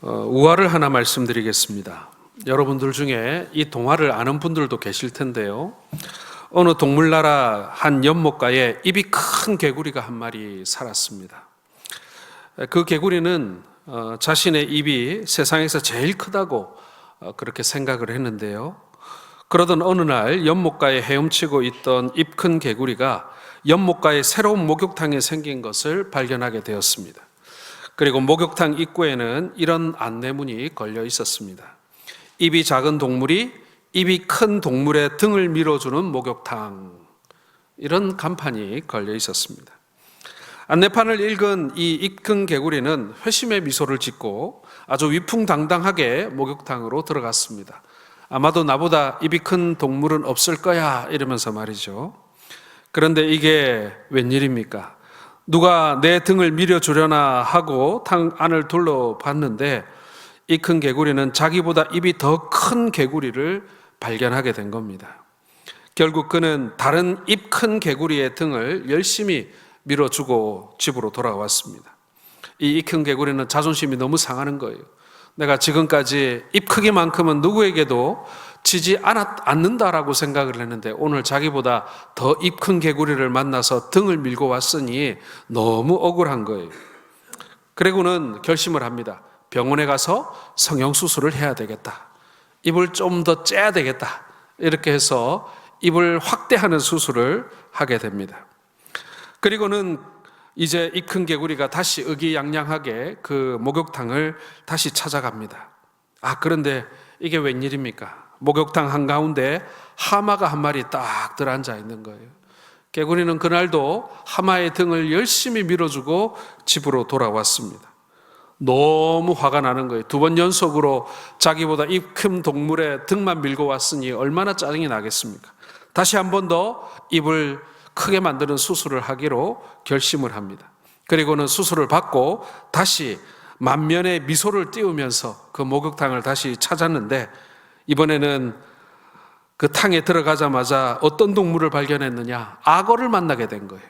우화를 하나 말씀드리겠습니다. 여러분들 중에 이 동화를 아는 분들도 계실 텐데요. 어느 동물나라 한 연못가에 입이 큰 개구리가 한 마리 살았습니다. 그 개구리는 자신의 입이 세상에서 제일 크다고 그렇게 생각을 했는데요. 그러던 어느 날 연못가에 헤엄치고 있던 입 큰 개구리가 연못가에 새로운 목욕탕이 생긴 것을 발견하게 되었습니다. 그리고 목욕탕 입구에는 이런 안내문이 걸려 있었습니다. 입이 작은 동물이 입이 큰 동물의 등을 밀어주는 목욕탕, 이런 간판이 걸려 있었습니다. 안내판을 읽은 이 입 큰 개구리는 회심의 미소를 짓고 아주 위풍당당하게 목욕탕으로 들어갔습니다. 아마도 나보다 입이 큰 동물은 없을 거야 이러면서 말이죠. 그런데 이게 웬일입니까? 누가 내 등을 밀어주려나 하고 탕 안을 둘러봤는데 이 큰 개구리는 자기보다 입이 더 큰 개구리를 발견하게 된 겁니다. 결국 그는 다른 입 큰 개구리의 등을 열심히 밀어주고 집으로 돌아왔습니다. 이 입 큰 개구리는 자존심이 너무 상하는 거예요. 내가 지금까지 입 크기만큼은 누구에게도 지지 않는다라고 생각을 했는데 오늘 자기보다 더 입 큰 개구리를 만나서 등을 밀고 왔으니 너무 억울한 거예요. 그리고는 결심을 합니다. 병원에 가서 성형수술을 해야 되겠다. 입을 좀 더 째야 되겠다. 이렇게 해서 입을 확대하는 수술을 하게 됩니다. 그리고는 이제 이 큰 개구리가 다시 의기양양하게 그 목욕탕을 다시 찾아갑니다. 그런데 이게 웬일입니까? 목욕탕 한가운데 하마가 한 마리 딱 들어앉아 있는 거예요. 개구리는 그날도 하마의 등을 열심히 밀어주고 집으로 돌아왔습니다. 너무 화가 나는 거예요. 2번 연속으로 자기보다 입 큰 동물의 등만 밀고 왔으니 얼마나 짜증이 나겠습니까? 다시 한 번 더 입을 크게 만드는 수술을 하기로 결심을 합니다. 그리고는 수술을 받고 다시 만면의 미소를 띄우면서 그 목욕탕을 다시 찾았는데 이번에는 그 탕에 들어가자마자 어떤 동물을 발견했느냐? 악어를 만나게 된 거예요.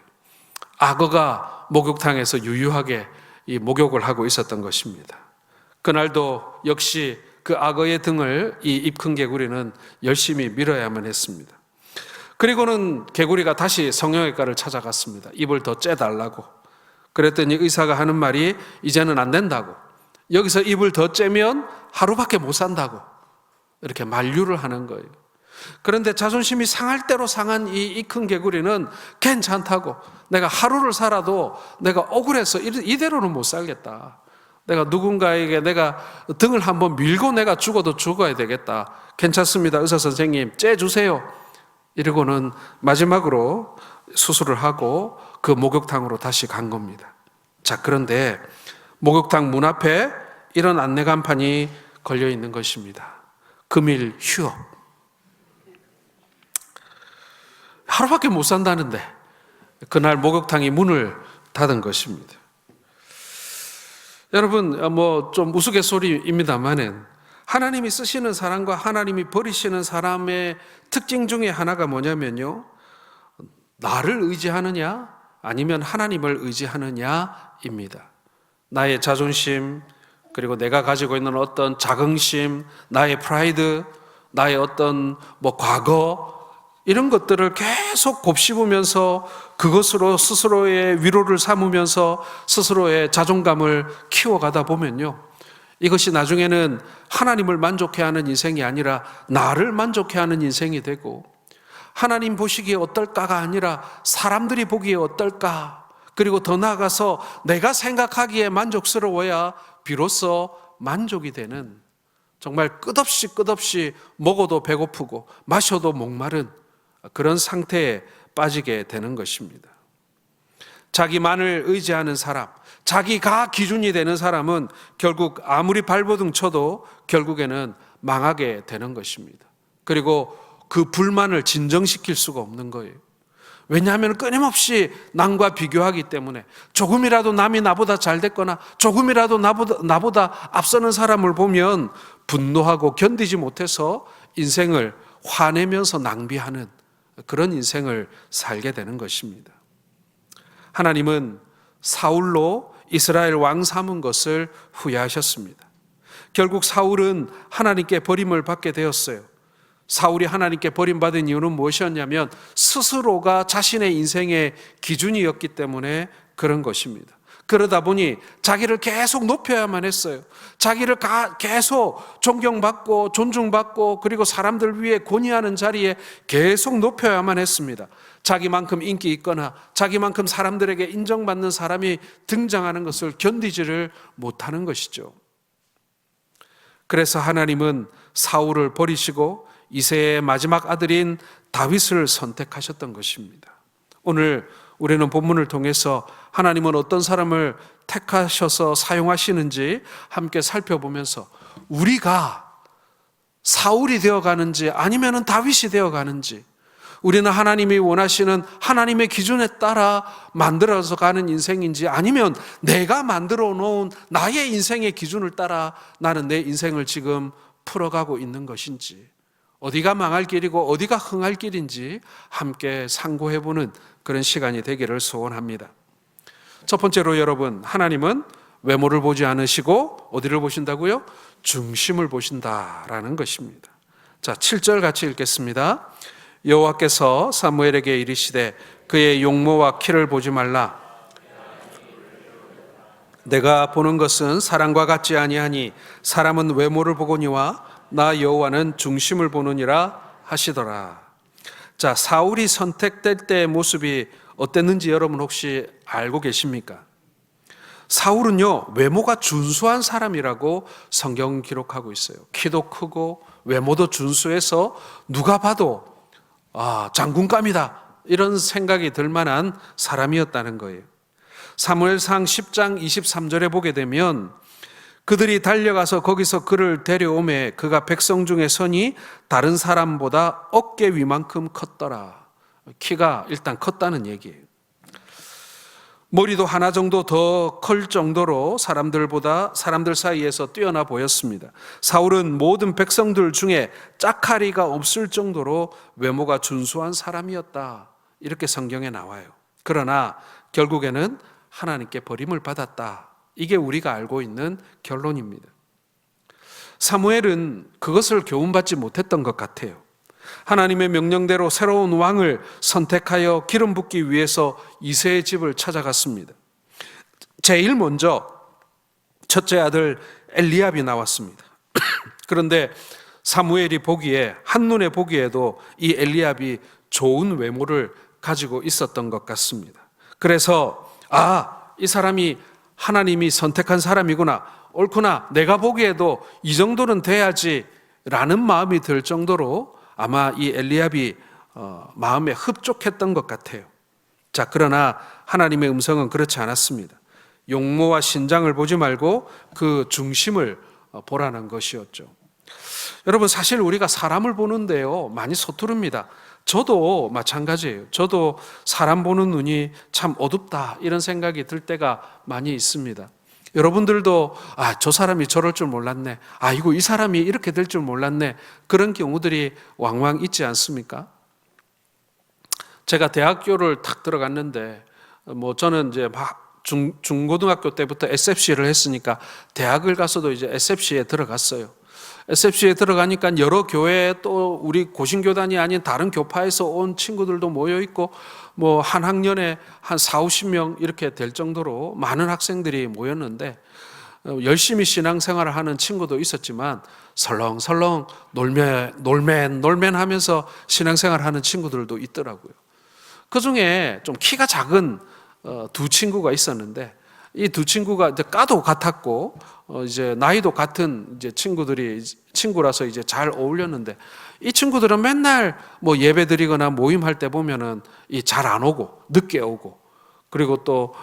악어가 목욕탕에서 유유하게 이 목욕을 하고 있었던 것입니다. 그날도 역시 그 악어의 등을 이 입 큰 개구리는 열심히 밀어야만 했습니다. 그리고는 개구리가 다시 성형외과를 찾아갔습니다. 입을 더 째달라고. 그랬더니 의사가 하는 말이 이제는 안 된다고. 여기서 입을 더 째면 하루밖에 못 산다고. 이렇게 만류를 하는 거예요. 그런데 자존심이 상할 대로 상한 이 큰 개구리는 괜찮다고. 내가 하루를 살아도 내가 억울해서 이대로는 못 살겠다. 내가 누군가에게 내가 등을 한번 밀고 내가 죽어도 죽어야 되겠다. 괜찮습니다. 의사 선생님, 째주세요. 이러고는 마지막으로 수술을 하고 그 목욕탕으로 다시 간 겁니다. 자, 그런데 목욕탕 문 앞에 이런 안내 간판이 걸려 있는 것입니다. 금일 휴업. 하루밖에 못 산다는데 그날 목욕탕이 문을 닫은 것입니다. 여러분, 좀 우스갯소리입니다만은 하나님이 쓰시는 사람과 하나님이 버리시는 사람의 특징 중에 하나가 뭐냐면요, 나를 의지하느냐 아니면 하나님을 의지하느냐입니다. 나의 자존심, 그리고 내가 가지고 있는 어떤 자긍심, 나의 프라이드, 나의 어떤 과거, 이런 것들을 계속 곱씹으면서 그것으로 스스로의 위로를 삼으면서 스스로의 자존감을 키워가다 보면요, 이것이 나중에는 하나님을 만족해하는 인생이 아니라 나를 만족해하는 인생이 되고, 하나님 보시기에 어떨까가 아니라 사람들이 보기에 어떨까, 그리고 더 나아가서 내가 생각하기에 만족스러워야 비로소 만족이 되는, 정말 끝없이 먹어도 배고프고 마셔도 목마른 그런 상태에 빠지게 되는 것입니다. 자기만을 의지하는 사람, 자기가 기준이 되는 사람은 결국 아무리 발버둥 쳐도 결국에는 망하게 되는 것입니다. 그리고 그 불만을 진정시킬 수가 없는 거예요. 왜냐하면 끊임없이 남과 비교하기 때문에 조금이라도 남이 나보다 잘 됐거나 조금이라도 나보다 앞서는 사람을 보면 분노하고 견디지 못해서 인생을 화내면서 낭비하는 그런 인생을 살게 되는 것입니다. 하나님은 사울로 이스라엘 왕 삼은 것을 후회하셨습니다. 결국 사울은 하나님께 버림을 받게 되었어요. 사울이 하나님께 버림받은 이유는 무엇이었냐면 스스로가 자신의 인생의 기준이었기 때문에 그런 것입니다. 그러다 보니 자기를 계속 높여야만 했어요. 자기를 계속 존경받고 존중받고 그리고 사람들 위해 권위하는 자리에 계속 높여야만 했습니다. 자기만큼 인기 있거나 자기만큼 사람들에게 인정받는 사람이 등장하는 것을 견디지를 못하는 것이죠. 그래서 하나님은 사울을 버리시고 이새의 마지막 아들인 다윗을 선택하셨던 것입니다. 오늘 우리는 본문을 통해서 하나님은 어떤 사람을 택하셔서 사용하시는지 함께 살펴보면서 우리가 사울이 되어가는지 아니면 다윗이 되어가는지, 우리는 하나님이 원하시는 하나님의 기준에 따라 만들어서 가는 인생인지 아니면 내가 만들어 놓은 나의 인생의 기준을 따라 나는 내 인생을 지금 풀어가고 있는 것인지, 어디가 망할 길이고 어디가 흥할 길인지 함께 상고해보는 그런 시간이 되기를 소원합니다. 첫 번째로 여러분, 하나님은 외모를 보지 않으시고 어디를 보신다고요? 중심을 보신다라는 것입니다. 자, 7절 같이 읽겠습니다. 여호와께서 사무엘에게 이르시되 그의 용모와 키를 보지 말라. 내가 보는 것은 사람과 같지 아니하니 사람은 외모를 보거니와 나 여호와는 중심을 보느니라 하시더라. 자, 사울이 선택될 때의 모습이 어땠는지 여러분 혹시 알고 계십니까? 사울은요, 외모가 준수한 사람이라고 성경 기록하고 있어요. 키도 크고 외모도 준수해서 누가 봐도 장군감이다 이런 생각이 들 만한 사람이었다는 거예요. 사무엘상 10장 23절에 보게 되면 그들이 달려가서 거기서 그를 데려오매 그가 백성 중에 서니 다른 사람보다 어깨 위만큼 컸더라. 키가 일단 컸다는 얘기예요. 머리도 하나 정도 더 클 정도로 사람들 사이에서 뛰어나 보였습니다. 사울은 모든 백성들 중에 짝하리가 없을 정도로 외모가 준수한 사람이었다. 이렇게 성경에 나와요. 그러나 결국에는 하나님께 버림을 받았다. 이게 우리가 알고 있는 결론입니다. 사무엘은 그것을 교훈받지 못했던 것 같아요. 하나님의 명령대로 새로운 왕을 선택하여 기름 붓기 위해서 이새의 집을 찾아갔습니다. 제일 먼저 첫째 아들 엘리압이 나왔습니다. 그런데 사무엘이 보기에, 한눈에 보기에도 이 엘리압이 좋은 외모를 가지고 있었던 것 같습니다. 그래서 이 사람이 하나님이 선택한 사람이구나, 옳구나, 내가 보기에도 이 정도는 돼야지 라는 마음이 들 정도로 아마 이 엘리압이 마음에 흡족했던 것 같아요. 자, 그러나 하나님의 음성은 그렇지 않았습니다. 용모와 신장을 보지 말고 그 중심을 보라는 것이었죠. 여러분, 사실 우리가 사람을 보는데요 많이 서투릅니다. 저도 마찬가지예요. 저도 사람 보는 눈이 참 어둡다 이런 생각이 들 때가 많이 있습니다. 여러분들도 저 사람이 저럴 줄 몰랐네, 이 사람이 이렇게 될 줄 몰랐네, 그런 경우들이 왕왕 있지 않습니까? 제가 대학교를 탁 들어갔는데 저는 이제 중고등학교 때부터 SFC를 했으니까 대학을 가서도 이제 SFC에 들어갔어요. SFC에 들어가니까 여러 교회 또 우리 고신교단이 아닌 다른 교파에서 온 친구들도 모여 있고 한 학년에 한 40-50명 이렇게 될 정도로 많은 학생들이 모였는데 열심히 신앙생활을 하는 친구도 있었지만 설렁설렁 놀맨 하면서 신앙생활을 하는 친구들도 있더라고요. 그중에 좀 키가 작은 두 친구가 있었는데 이 두 친구가 이제 과도 같았고 이제 나이도 같은 이제 친구라서 이제 잘 어울렸는데, 이 친구들은 맨날 예배 드리거나 모임할 때 보면은 잘 안 오고 늦게 오고, 그리고 또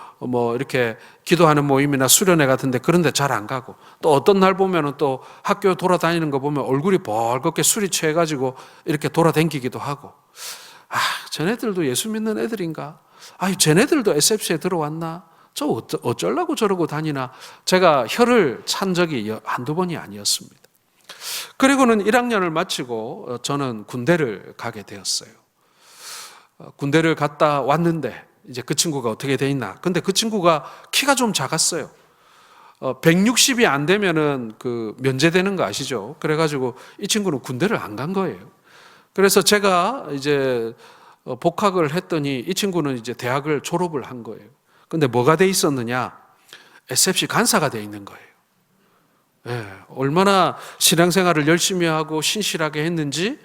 이렇게 기도하는 모임이나 수련회 같은데 그런데 잘 안 가고, 또 어떤 날 보면은 또 학교 돌아다니는 거 보면 얼굴이 벌겋게 술이 취해가지고 이렇게 돌아다니기도 하고, 쟤네들도 예수 믿는 애들인가? 쟤네들도 SFC에 들어왔나? 저 어쩌려고 저러고 다니나? 제가 혀를 찬 적이 한두 번이 아니었습니다. 그리고는 1학년을 마치고 저는 군대를 가게 되었어요. 군대를 갔다 왔는데 이제 그 친구가 어떻게 돼 있나? 근데 그 친구가 키가 좀 작았어요. 160이 안 되면은 그 면제되는 거 아시죠? 그래가지고 이 친구는 군대를 안 간 거예요. 그래서 제가 이제 복학을 했더니 이 친구는 이제 대학을 졸업을 한 거예요. 근데 뭐가 돼 있었느냐? SFC 간사가 돼 있는 거예요. 예, 얼마나 신앙생활을 열심히 하고 신실하게 했는지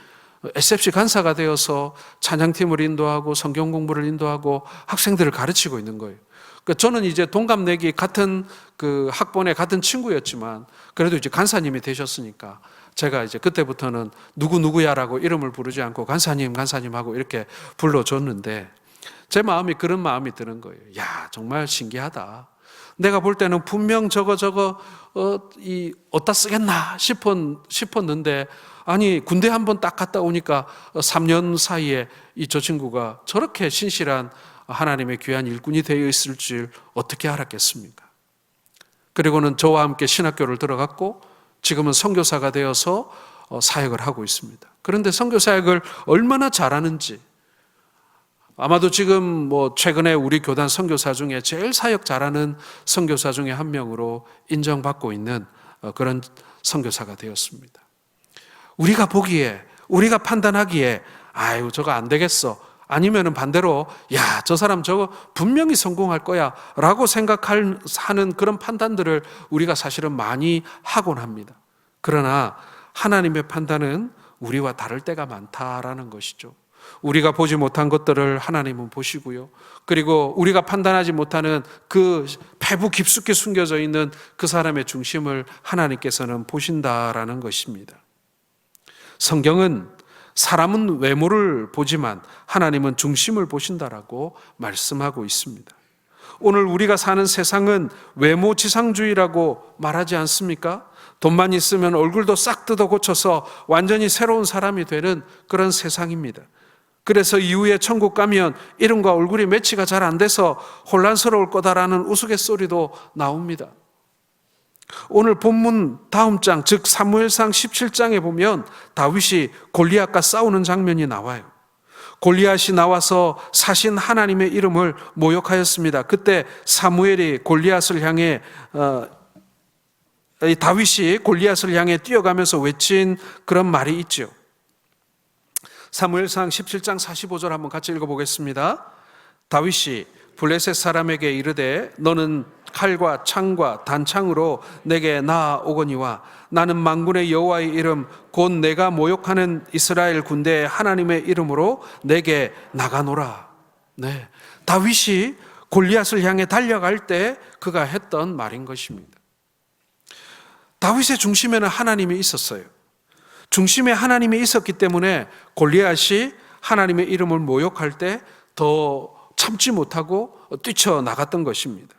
SFC 간사가 되어서 찬양팀을 인도하고 성경 공부를 인도하고 학생들을 가르치고 있는 거예요. 그러니까 저는 이제 동갑내기 같은 그 학번에 같은 친구였지만 그래도 이제 간사님이 되셨으니까 제가 이제 그때부터는 누구누구야라고 이름을 부르지 않고 간사님 하고 이렇게 불러줬는데 제 마음이 그런 마음이 드는 거예요. 야, 정말 신기하다. 내가 볼 때는 분명 저거 어디다 쓰겠나 싶었는데 아니 군대 한번 딱 갔다 오니까 3년 사이에 저 친구가 저렇게 신실한 하나님의 귀한 일꾼이 되어 있을 줄 어떻게 알았겠습니까? 그리고는 저와 함께 신학교를 들어갔고 지금은 선교사가 되어서 사역을 하고 있습니다. 그런데 선교 사역을 얼마나 잘하는지 아마도 지금 최근에 우리 교단 선교사 중에 제일 사역 잘하는 선교사 중에 한 명으로 인정받고 있는 그런 선교사가 되었습니다. 우리가 보기에 우리가 판단하기에 아유 저거 안 되겠어 아니면은 반대로 야 저 사람 저거 분명히 성공할 거야 라고 생각하는 그런 판단들을 우리가 사실은 많이 하곤 합니다. 그러나 하나님의 판단은 우리와 다를 때가 많다라는 것이죠. 우리가 보지 못한 것들을 하나님은 보시고요. 그리고 우리가 판단하지 못하는 그 배부 깊숙이 숨겨져 있는 그 사람의 중심을 하나님께서는 보신다라는 것입니다. 성경은 사람은 외모를 보지만 하나님은 중심을 보신다라고 말씀하고 있습니다. 오늘 우리가 사는 세상은 외모지상주의라고 말하지 않습니까? 돈만 있으면 얼굴도 싹 뜯어 고쳐서 완전히 새로운 사람이 되는 그런 세상입니다. 그래서 이후에 천국 가면 이름과 얼굴이 매치가 잘 안 돼서 혼란스러울 거다라는 우스갯소리도 나옵니다. 오늘 본문 다음 장, 즉 사무엘상 17장에 보면 다윗이 골리앗과 싸우는 장면이 나와요. 골리앗이 나와서 사신 하나님의 이름을 모욕하였습니다. 그때 사무엘이 골리앗을 향해 다윗이 골리앗을 향해 뛰어가면서 외친 그런 말이 있죠. 사무엘상 17장 45절 한번 같이 읽어보겠습니다. 다윗이 블레셋 사람에게 이르되 너는 칼과 창과 단창으로 내게 나아오거니와 나는 만군의 여호와의 이름 곧 내가 모욕하는 이스라엘 군대의 하나님의 이름으로 내게 나가노라. 네, 다윗이 골리앗을 향해 달려갈 때 그가 했던 말인 것입니다. 다윗의 중심에는 하나님이 있었어요. 중심에 하나님이 있었기 때문에 골리앗이 하나님의 이름을 모욕할 때 더 참지 못하고 뛰쳐나갔던 것입니다.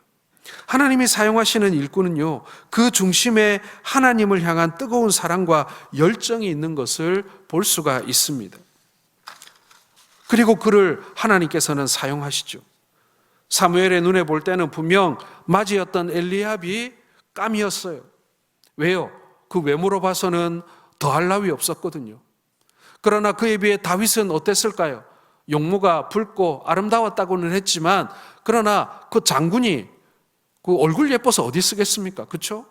하나님이 사용하시는 일꾼은요, 그 중심에 하나님을 향한 뜨거운 사랑과 열정이 있는 것을 볼 수가 있습니다. 그리고 그를 하나님께서는 사용하시죠. 사무엘의 눈에 볼 때는 분명 맞이였던 엘리압이 깜이었어요. 왜요? 그 외모로 봐서는 더할 나위 없었거든요. 그러나 그에 비해 다윗은 어땠을까요? 용모가 붉고 아름다웠다고는 했지만 그러나 그 장군이 그 얼굴 예뻐서 어디 쓰겠습니까? 그렇죠?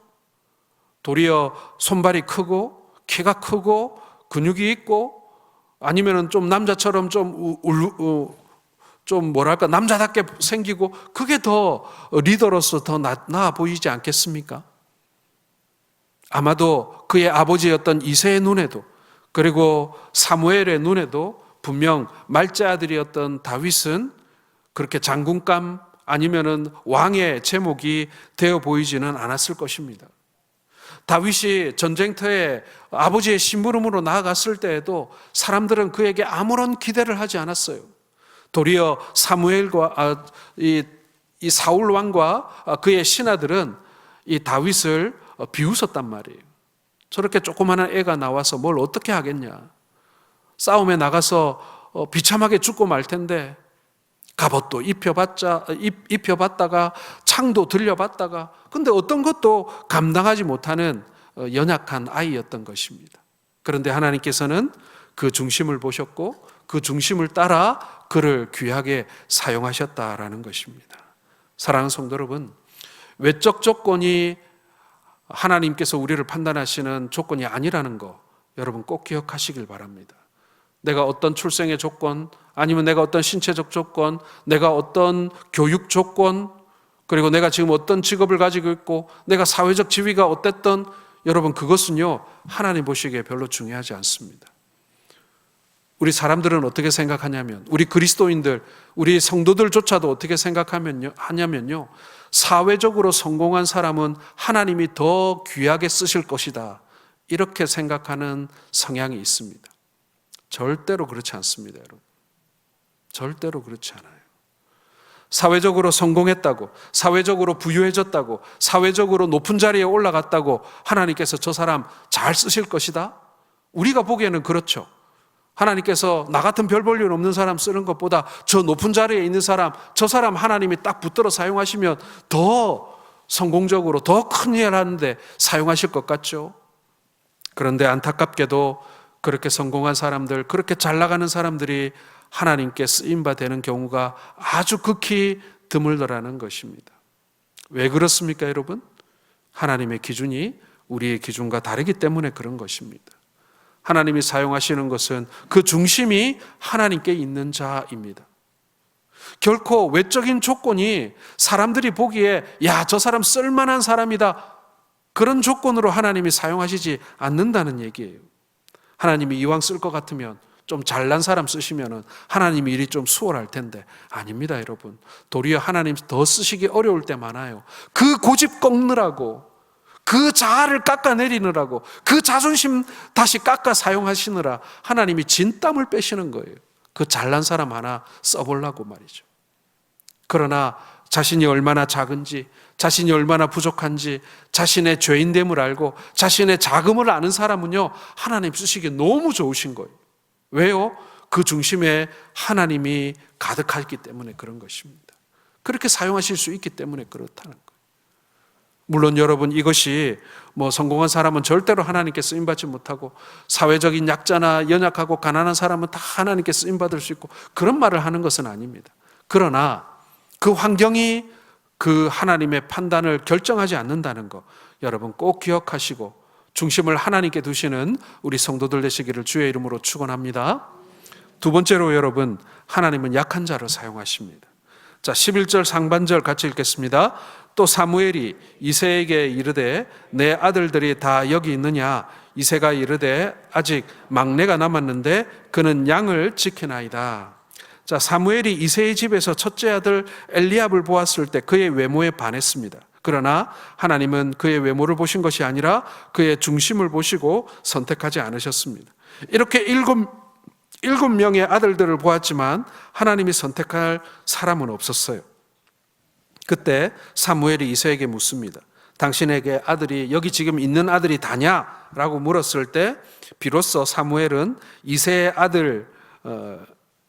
도리어 손발이 크고 키가 크고 근육이 있고 아니면은 좀 남자처럼 좀 뭐랄까 남자답게 생기고 그게 더 리더로서 더 나아 보이지 않겠습니까? 아마도 그의 아버지였던 이새의 눈에도 그리고 사무엘의 눈에도 분명 말자 아들이었던 다윗은 그렇게 장군감 아니면은 왕의 제목이 되어 보이지는 않았을 것입니다. 다윗이 전쟁터에 아버지의 심부름으로 나아갔을 때에도 사람들은 그에게 아무런 기대를 하지 않았어요. 도리어 사무엘과 이 사울 왕과 그의 신하들은 이 다윗을 비웃었단 말이에요. 저렇게 조그마한 애가 나와서 뭘 어떻게 하겠냐. 싸움에 나가서 비참하게 죽고 말 텐데 갑옷도 입혀봤다가 창도 들려봤다가 근데 어떤 것도 감당하지 못하는 연약한 아이였던 것입니다. 그런데 하나님께서는 그 중심을 보셨고 그 중심을 따라 그를 귀하게 사용하셨다라는 것입니다. 사랑하는 성도 여러분, 외적 조건이 하나님께서 우리를 판단하시는 조건이 아니라는 거 여러분 꼭 기억하시길 바랍니다. 내가 어떤 출생의 조건, 아니면 내가 어떤 신체적 조건, 내가 어떤 교육 조건, 그리고 내가 지금 어떤 직업을 가지고 있고 내가 사회적 지위가 어땠던, 여러분 그것은요 하나님 보시기에 별로 중요하지 않습니다. 우리 사람들은 어떻게 생각하냐면, 우리 그리스도인들, 우리 성도들조차도 어떻게 생각하냐면요, 사회적으로 성공한 사람은 하나님이 더 귀하게 쓰실 것이다, 이렇게 생각하는 성향이 있습니다. 절대로 그렇지 않습니다, 여러분. 절대로 그렇지 않아요. 사회적으로 성공했다고, 사회적으로 부유해졌다고, 사회적으로 높은 자리에 올라갔다고 하나님께서 저 사람 잘 쓰실 것이다? 우리가 보기에는 그렇죠. 하나님께서 나 같은 별 볼 일 없는 사람 쓰는 것보다 저 높은 자리에 있는 사람, 저 사람 하나님이 딱 붙들어 사용하시면 더 성공적으로 더 큰 일 하는데 사용하실 것 같죠. 그런데 안타깝게도 그렇게 성공한 사람들, 그렇게 잘 나가는 사람들이 하나님께 쓰임바 되는 경우가 아주 극히 드물더라는 것입니다. 왜 그렇습니까, 여러분? 하나님의 기준이 우리의 기준과 다르기 때문에 그런 것입니다. 하나님이 사용하시는 것은 그 중심이 하나님께 있는 자입니다. 결코 외적인 조건이 사람들이 보기에 야, 저 사람 쓸만한 사람이다, 그런 조건으로 하나님이 사용하시지 않는다는 얘기예요. 하나님이 이왕 쓸 것 같으면 좀 잘난 사람 쓰시면 하나님이 일이 좀 수월할 텐데, 아닙니다, 여러분. 도리어 하나님 더 쓰시기 어려울 때 많아요. 그 고집 꺾느라고, 그 자아를 깎아내리느라고, 그 자존심 다시 깎아 사용하시느라 하나님이 진땀을 빼시는 거예요. 그 잘난 사람 하나 써보려고 말이죠. 그러나 자신이 얼마나 작은지, 자신이 얼마나 부족한지, 자신의 죄인됨을 알고 자신의 자금을 아는 사람은요 하나님 쓰시기 너무 좋으신 거예요. 왜요? 그 중심에 하나님이 가득하기 때문에 그런 것입니다. 그렇게 사용하실 수 있기 때문에 그렇다는 거예요. 물론 여러분, 이것이 성공한 사람은 절대로 하나님께 쓰임받지 못하고, 사회적인 약자나 연약하고 가난한 사람은 다 하나님께 쓰임받을 수 있고, 그런 말을 하는 것은 아닙니다. 그러나 그 환경이 그 하나님의 판단을 결정하지 않는다는 거 여러분 꼭 기억하시고, 중심을 하나님께 두시는 우리 성도들 되시기를 주의 이름으로 축원합니다. 두 번째로 여러분, 하나님은 약한 자를 사용하십니다. 자, 11절 상반절 같이 읽겠습니다. 또 사무엘이 이새에게 이르되 내 아들들이 다 여기 있느냐? 이새가 이르되 아직 막내가 남았는데 그는 양을 지키나이다. 자, 사무엘이 이새의 집에서 첫째 아들 엘리압을 보았을 때 그의 외모에 반했습니다. 그러나 하나님은 그의 외모를 보신 것이 아니라 그의 중심을 보시고 선택하지 않으셨습니다. 이렇게 일곱 명의 아들들을 보았지만 하나님이 선택할 사람은 없었어요. 그때 사무엘이 이새에게 묻습니다. 당신에게 아들이 여기 지금 있는 아들이 다냐? 라고 물었을 때 비로소 사무엘은 이새의 아들이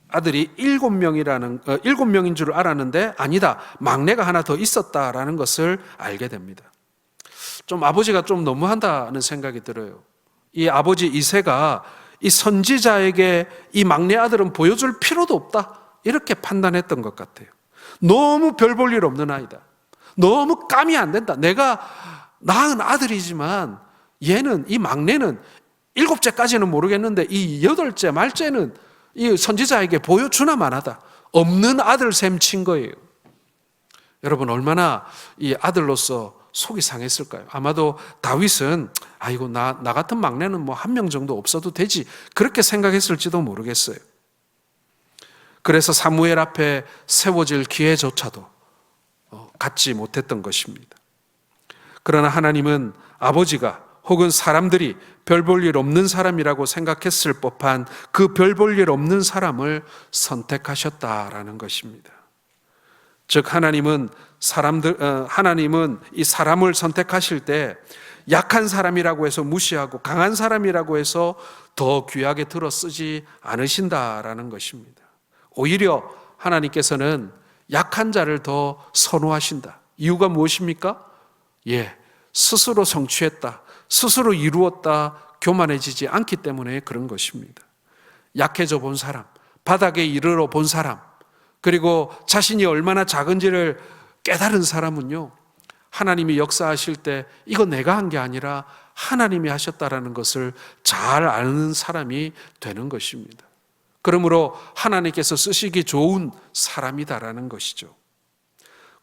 7명인 줄 알았는데 아니다, 막내가 하나 더 있었다라는 것을 알게 됩니다. 좀 아버지가 좀 너무한다는 생각이 들어요. 이 아버지 이새가 이 선지자에게 이 막내 아들은 보여줄 필요도 없다, 이렇게 판단했던 것 같아요. 너무 별 볼 일 없는 아이다, 너무 감이 안 된다, 내가 낳은 아들이지만 얘는, 이 막내는 7째까지는 모르겠는데 이 8째 말째는 이 선지자에게 보여주나 마나다, 없는 아들 셈 친 거예요. 여러분, 얼마나 이 아들로서 속이 상했을까요? 아마도 다윗은 아이고 나 같은 막내는 1명 정도 없어도 되지, 그렇게 생각했을지도 모르겠어요. 그래서 사무엘 앞에 세워질 기회조차도 갖지 못했던 것입니다. 그러나 하나님은 아버지가 혹은 사람들이 별 볼 일 없는 사람이라고 생각했을 법한 그 별 볼 일 없는 사람을 선택하셨다라는 것입니다. 즉 하나님은 이 사람을 선택하실 때 약한 사람이라고 해서 무시하고 강한 사람이라고 해서 더 귀하게 들어 쓰지 않으신다라는 것입니다. 오히려 하나님께서는 약한 자를 더 선호하신다. 이유가 무엇입니까? 스스로 성취했다, 스스로 이루었다 교만해지지 않기 때문에 그런 것입니다. 약해져 본 사람, 바닥에 이르러 본 사람, 그리고 자신이 얼마나 작은지를 깨달은 사람은요 하나님이 역사하실 때 이거 내가 한 게 아니라 하나님이 하셨다라는 것을 잘 아는 사람이 되는 것입니다. 그러므로 하나님께서 쓰시기 좋은 사람이다라는 것이죠.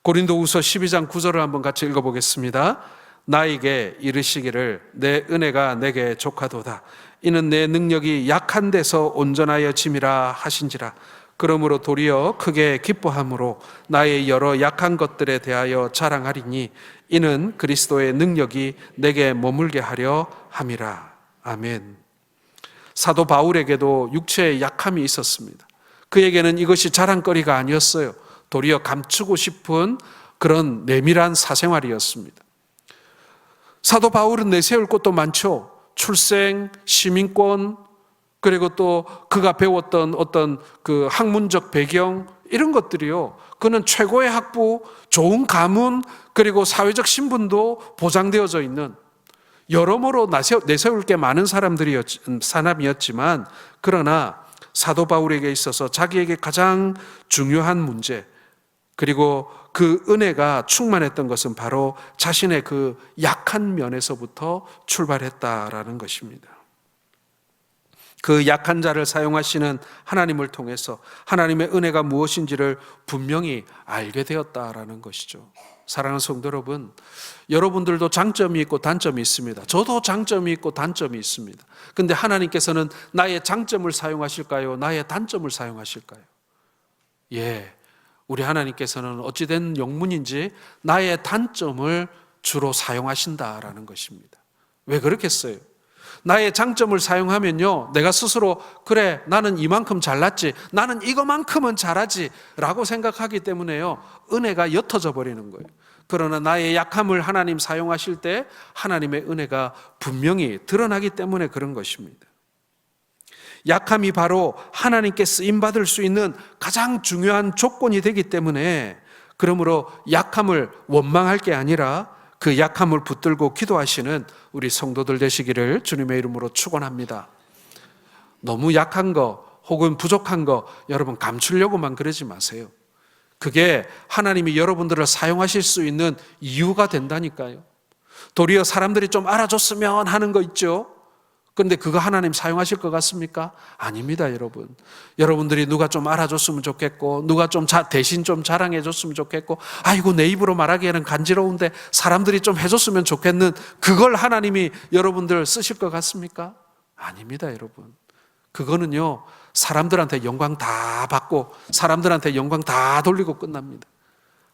고린도후서 12장 9절을 한번 같이 읽어보겠습니다. 나에게 이르시기를 내 은혜가 내게 족하도다. 이는 내 능력이 약한 데서 온전하여 짐이라 하신지라. 그러므로 도리어 크게 기뻐함으로 나의 여러 약한 것들에 대하여 자랑하리니 이는 그리스도의 능력이 내게 머물게 하려 함이라. 아멘. 사도 바울에게도 육체의 약함이 있었습니다. 그에게는 이것이 자랑거리가 아니었어요. 도리어 감추고 싶은 그런 내밀한 사생활이었습니다. 사도 바울은 내세울 것도 많죠. 출생, 시민권, 그리고 또 그가 배웠던 어떤 그 학문적 배경, 이런 것들이요. 그는 최고의 학부, 좋은 가문, 그리고 사회적 신분도 보장되어져 있는 여러모로 내세울 게 많은 사람이었지만, 그러나 사도 바울에게 있어서 자기에게 가장 중요한 문제, 그리고 그 은혜가 충만했던 것은 바로 자신의 그 약한 면에서부터 출발했다라는 것입니다. 그 약한 자를 사용하시는 하나님을 통해서 하나님의 은혜가 무엇인지를 분명히 알게 되었다라는 것이죠. 사랑하는 성도 여러분, 여러분들도 장점이 있고 단점이 있습니다. 저도 장점이 있고 단점이 있습니다. 그런데 하나님께서는 나의 장점을 사용하실까요? 나의 단점을 사용하실까요? 우리 하나님께서는 어찌된 영문인지 나의 단점을 주로 사용하신다라는 것입니다. 왜 그렇겠어요? 나의 장점을 사용하면요, 내가 스스로 그래 나는 이만큼 잘났지, 나는 이거만큼은 잘하지 라고 생각하기 때문에요, 은혜가 옅어져 버리는 거예요. 그러나 나의 약함을 하나님 사용하실 때 하나님의 은혜가 분명히 드러나기 때문에 그런 것입니다. 약함이 바로 하나님께 쓰임받을 수 있는 가장 중요한 조건이 되기 때문에, 그러므로 약함을 원망할 게 아니라 그 약함을 붙들고 기도하시는 우리 성도들 되시기를 주님의 이름으로 축원합니다. 너무 약한 거 혹은 부족한 거 여러분 감추려고만 그러지 마세요. 그게 하나님이 여러분들을 사용하실 수 있는 이유가 된다니까요. 도리어 사람들이 좀 알아줬으면 하는 거 있죠. 그런데 그거 하나님 사용하실 것 같습니까? 아닙니다, 여러분. 여러분들이 누가 좀 알아줬으면 좋겠고, 누가 좀 대신 좀 자랑해 줬으면 좋겠고, 아이고 내 입으로 말하기에는 간지러운데 사람들이 좀 해줬으면 좋겠는, 그걸 하나님이 여러분들 쓰실 것 같습니까? 아닙니다, 여러분. 그거는요, 사람들한테 영광 다 받고 사람들한테 영광 다 돌리고 끝납니다.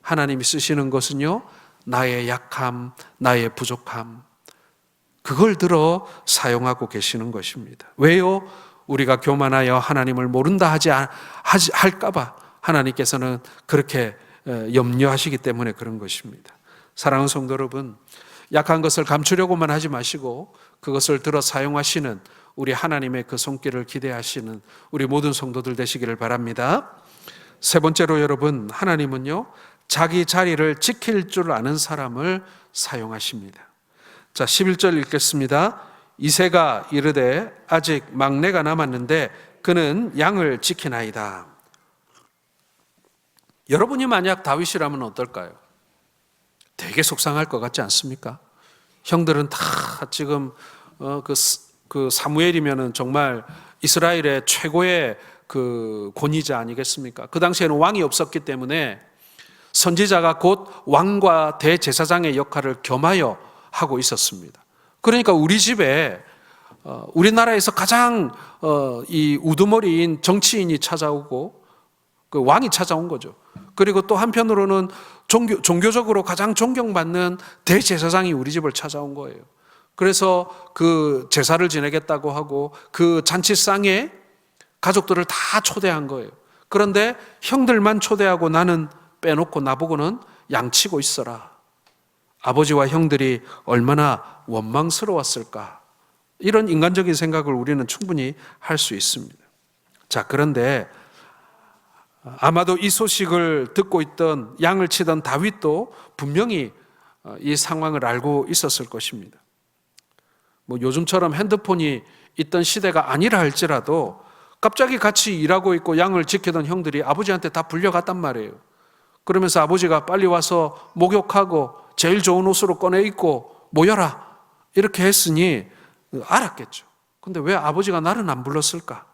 하나님이 쓰시는 것은요, 나의 약함, 나의 부족함, 그걸 들어 사용하고 계시는 것입니다. 왜요? 우리가 교만하여 하나님을 모른다 할까봐 하나님께서는 그렇게 염려하시기 때문에 그런 것입니다. 사랑하는 성도 여러분, 약한 것을 감추려고만 하지 마시고 그것을 들어 사용하시는 우리 하나님의 그 손길을 기대하시는 우리 모든 성도들 되시기를 바랍니다. 세 번째로 여러분, 하나님은요, 자기 자리를 지킬 줄 아는 사람을 사용하십니다. 자, 11절 읽겠습니다. 이새가 이르되 아직 막내가 남았는데 그는 양을 지키나이다. 여러분이 만약 다윗이라면 어떨까요? 되게 속상할 것 같지 않습니까? 형들은 다 지금 그 사무엘이면은 정말 이스라엘의 최고의 그 권위자 아니겠습니까? 그 당시에는 왕이 없었기 때문에 선지자가 곧 왕과 대제사장의 역할을 겸하여 하고 있었습니다. 그러니까 우리 집에 우리나라에서 가장 이 우두머리인 정치인이 찾아오고 그 왕이 찾아온 거죠. 그리고 또 한편으로는 종교적으로 가장 존경받는 대제사장이 우리 집을 찾아온 거예요. 그래서 그 제사를 지내겠다고 하고 그 잔치상에 가족들을 다 초대한 거예요. 그런데 형들만 초대하고 나는 빼놓고 나보고는 양치고 있어라. 아버지와 형들이 얼마나 원망스러웠을까. 이런 인간적인 생각을 우리는 충분히 할 수 있습니다. 자, 그런데 아마도 이 소식을 듣고 있던 양을 치던 다윗도 분명히 이 상황을 알고 있었을 것입니다. 뭐 요즘처럼 핸드폰이 있던 시대가 아니라 할지라도 갑자기 같이 일하고 있고 양을 지키던 형들이 아버지한테 다 불려갔단 말이에요. 그러면서 아버지가 빨리 와서 목욕하고 제일 좋은 옷으로 꺼내 입고 모여라 이렇게 했으니 알았겠죠. 근데 왜 아버지가 나는 안 불렀을까?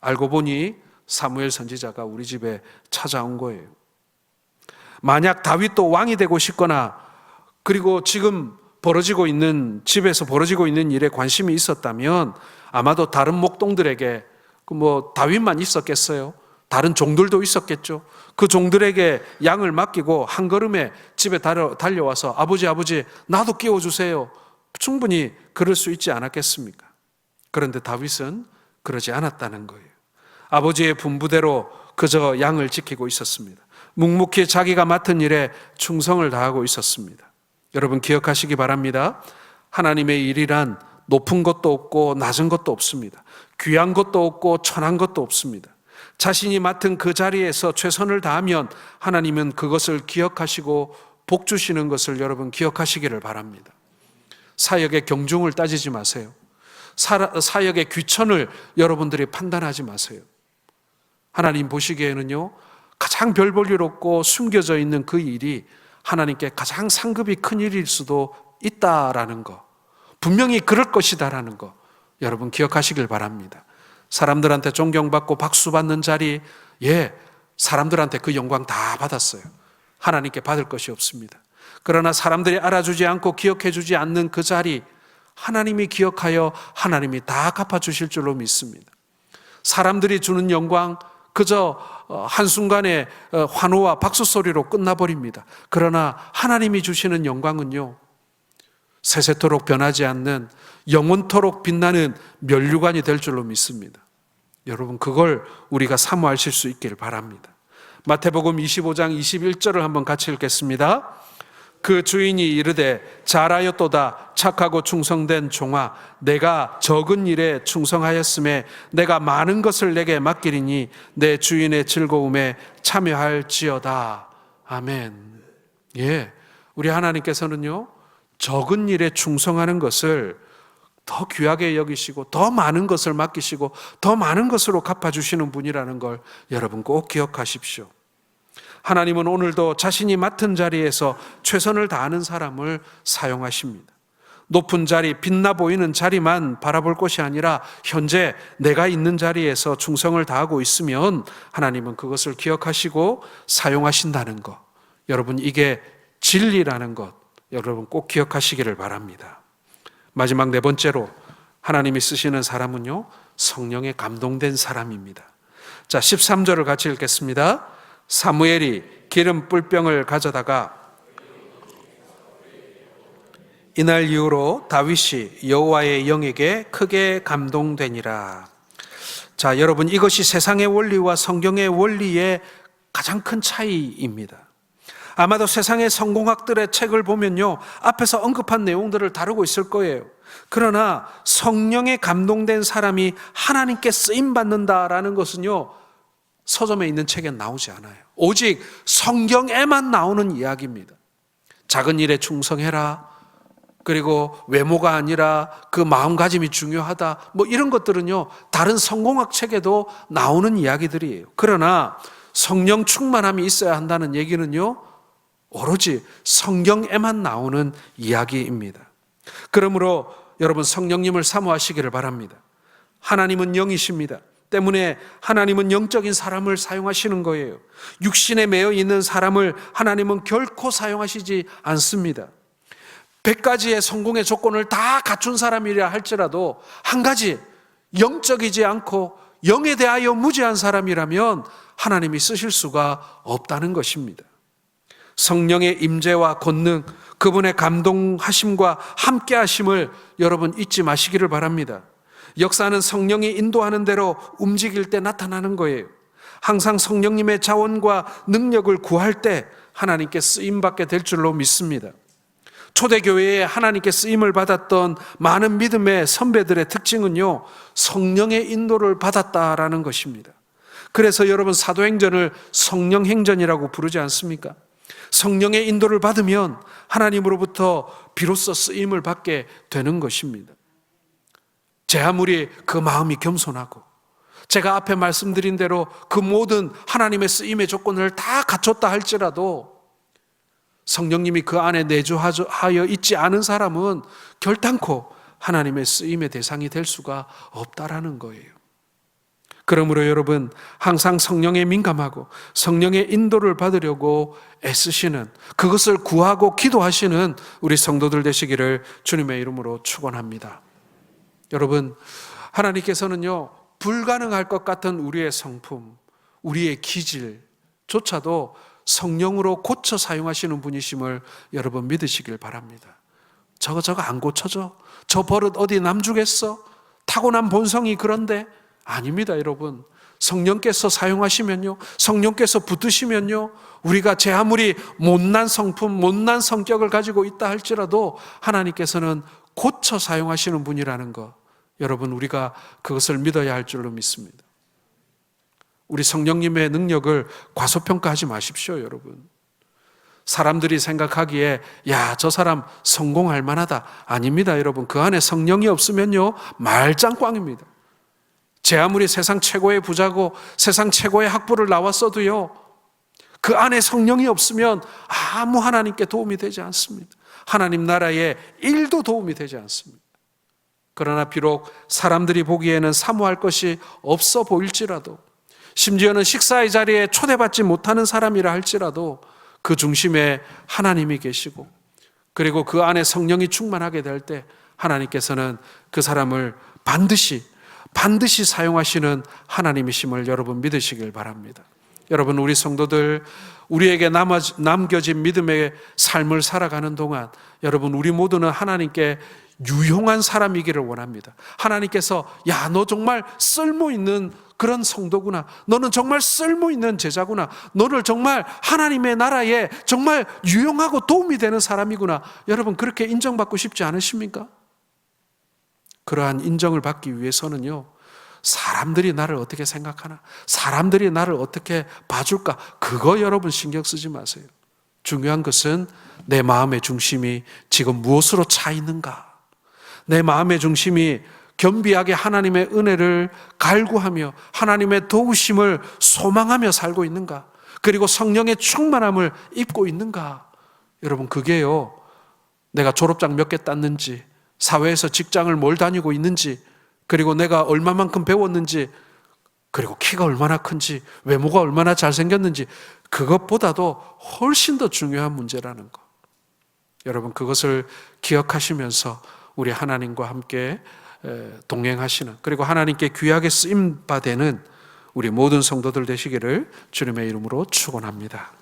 알고 보니 사무엘 선지자가 우리 집에 찾아온 거예요. 만약 다윗도 왕이 되고 싶거나 그리고 지금 집에서 벌어지고 있는 일에 관심이 있었다면 아마도 다른 목동들에게 다윗만 있었겠어요? 다른 종들도 있었겠죠. 그 종들에게 양을 맡기고 한 걸음에 집에 달려와서 아버지 나도 끼워주세요. 충분히 그럴 수 있지 않았겠습니까? 그런데 다윗은 그러지 않았다는 거예요. 아버지의 분부대로 그저 양을 지키고 있었습니다. 묵묵히 자기가 맡은 일에 충성을 다하고 있었습니다. 여러분 기억하시기 바랍니다. 하나님의 일이란 높은 것도 없고 낮은 것도 없습니다. 귀한 것도 없고 천한 것도 없습니다. 자신이 맡은 그 자리에서 최선을 다하면 하나님은 그것을 기억하시고 복 주시는 것을 여러분 기억하시기를 바랍니다. 사역의 경중을 따지지 마세요. 사역의 귀천을 여러분들이 판단하지 마세요. 하나님 보시기에는요, 가장 별 볼 일 없고 숨겨져 있는 그 일이 하나님께 가장 상급이 큰 일일 수도 있다라는 거, 분명히 그럴 것이다라는 거 여러분 기억하시길 바랍니다. 사람들한테 존경받고 박수받는 자리, 사람들한테 그 영광 다 받았어요. 하나님께 받을 것이 없습니다. 그러나 사람들이 알아주지 않고 기억해 주지 않는 그 자리, 하나님이 기억하여 하나님이 다 갚아주실 줄로 믿습니다. 사람들이 주는 영광 그저 한순간에 환호와 박수 소리로 끝나버립니다. 그러나 하나님이 주시는 영광은요, 세세토록 변하지 않는 영원토록 빛나는 면류관이 될 줄로 믿습니다. 여러분 그걸 우리가 사모하실 수 있기를 바랍니다. 마태복음 25장 21절을 한번 같이 읽겠습니다. 그 주인이 이르되 잘하였도다 착하고 충성된 종아, 내가 적은 일에 충성하였음에 내가 많은 것을 내게 맡기리니 내 주인의 즐거움에 참여할지어다. 아멘. 우리 하나님께서는요, 적은 일에 충성하는 것을 더 귀하게 여기시고 더 많은 것을 맡기시고 더 많은 것으로 갚아주시는 분이라는 걸 여러분 꼭 기억하십시오. 하나님은 오늘도 자신이 맡은 자리에서 최선을 다하는 사람을 사용하십니다. 높은 자리, 빛나 보이는 자리만 바라볼 것이 아니라 현재 내가 있는 자리에서 충성을 다하고 있으면 하나님은 그것을 기억하시고 사용하신다는 것, 여러분 이게 진리라는 것 여러분 꼭 기억하시기를 바랍니다. 마지막 네 번째로 하나님이 쓰시는 사람은요, 성령에 감동된 사람입니다. 자, 13절을 같이 읽겠습니다. 사무엘이 기름 뿔병을 가져다가 이날 이후로 다윗이 여호와의 영에게 크게 감동되니라. 자, 여러분 이것이 세상의 원리와 성경의 원리의 가장 큰 차이입니다. 아마도 세상의 성공학들의 책을 보면요, 앞에서 언급한 내용들을 다루고 있을 거예요. 그러나 성령에 감동된 사람이 하나님께 쓰임받는다라는 것은요, 서점에 있는 책엔 나오지 않아요. 오직 성경에만 나오는 이야기입니다. 작은 일에 충성해라, 그리고 외모가 아니라 그 마음가짐이 중요하다, 이런 것들은요 다른 성공학 책에도 나오는 이야기들이에요. 그러나 성령 충만함이 있어야 한다는 얘기는요 오로지 성경에만 나오는 이야기입니다. 그러므로 여러분 성령님을 사모하시기를 바랍니다. 하나님은 영이십니다. 때문에 하나님은 영적인 사람을 사용하시는 거예요. 육신에 매여 있는 사람을 하나님은 결코 사용하시지 않습니다. 100가지의 성공의 조건을 다 갖춘 사람이라 할지라도 한 가지 영적이지 않고 영에 대하여 무지한 사람이라면 하나님이 쓰실 수가 없다는 것입니다. 성령의 임재와 권능, 그분의 감동하심과 함께하심을 여러분 잊지 마시기를 바랍니다. 역사는 성령이 인도하는 대로 움직일 때 나타나는 거예요. 항상 성령님의 자원과 능력을 구할 때 하나님께 쓰임받게 될 줄로 믿습니다. 초대교회에 하나님께 쓰임을 받았던 많은 믿음의 선배들의 특징은요, 성령의 인도를 받았다라는 것입니다. 그래서 여러분 사도행전을 성령행전이라고 부르지 않습니까? 성령의 인도를 받으면 하나님으로부터 비로소 쓰임을 받게 되는 것입니다. 제 아무리 그 마음이 겸손하고 제가 앞에 말씀드린 대로 그 모든 하나님의 쓰임의 조건을 다 갖췄다 할지라도 성령님이 그 안에 내주하여 있지 않은 사람은 결단코 하나님의 쓰임의 대상이 될 수가 없다라는 거예요. 그러므로 여러분, 항상 성령에 민감하고 성령의 인도를 받으려고 애쓰시는, 그것을 구하고 기도하시는 우리 성도들 되시기를 주님의 이름으로 축원합니다. 여러분, 하나님께서는요, 불가능할 것 같은 우리의 성품, 우리의 기질조차도 성령으로 고쳐 사용하시는 분이심을 여러분 믿으시길 바랍니다. 저거 안 고쳐져? 저 버릇 어디 남주겠어? 타고난 본성이 그런데? 아닙니다, 여러분. 성령께서 사용하시면요, 성령께서 붙드시면요, 우리가 제 아무리 못난 성품, 못난 성격을 가지고 있다 할지라도 하나님께서는 고쳐 사용하시는 분이라는 것, 여러분, 우리가 그것을 믿어야 할 줄로 믿습니다. 우리 성령님의 능력을 과소평가하지 마십시오, 여러분. 사람들이 생각하기에 야, 저 사람 성공할 만하다. 아닙니다, 여러분. 그 안에 성령이 없으면요, 말짱꽝입니다. 제 아무리 세상 최고의 부자고 세상 최고의 학부를 나왔어도요, 그 안에 성령이 없으면 아무 하나님께 도움이 되지 않습니다. 하나님 나라에 일도 도움이 되지 않습니다. 그러나 비록 사람들이 보기에는 사모할 것이 없어 보일지라도, 심지어는 식사의 자리에 초대받지 못하는 사람이라 할지라도 그 중심에 하나님이 계시고, 그리고 그 안에 성령이 충만하게 될 때 하나님께서는 그 사람을 반드시 사용하시는 하나님이심을 여러분 믿으시길 바랍니다. 여러분, 우리 성도들, 우리에게 남겨진 믿음의 삶을 살아가는 동안 여러분, 우리 모두는 하나님께 유용한 사람이기를 원합니다. 하나님께서 야, 너 정말 쓸모있는 그런 성도구나, 너는 정말 쓸모있는 제자구나, 너를 정말 하나님의 나라에 정말 유용하고 도움이 되는 사람이구나, 여러분 그렇게 인정받고 싶지 않으십니까? 그러한 인정을 받기 위해서는요, 사람들이 나를 어떻게 생각하나, 사람들이 나를 어떻게 봐줄까, 그거 여러분 신경 쓰지 마세요. 중요한 것은 내 마음의 중심이 지금 무엇으로 차 있는가, 내 마음의 중심이 겸비하게 하나님의 은혜를 갈구하며 하나님의 도우심을 소망하며 살고 있는가, 그리고 성령의 충만함을 입고 있는가. 여러분, 그게요, 내가 졸업장 몇 개 땄는지, 사회에서 직장을 뭘 다니고 있는지, 그리고 내가 얼마만큼 배웠는지, 그리고 키가 얼마나 큰지, 외모가 얼마나 잘생겼는지, 그것보다도 훨씬 더 중요한 문제라는 것. 여러분, 그것을 기억하시면서 우리 하나님과 함께 동행하시는, 그리고 하나님께 귀하게 쓰임받는 우리 모든 성도들 되시기를 주님의 이름으로 축원합니다.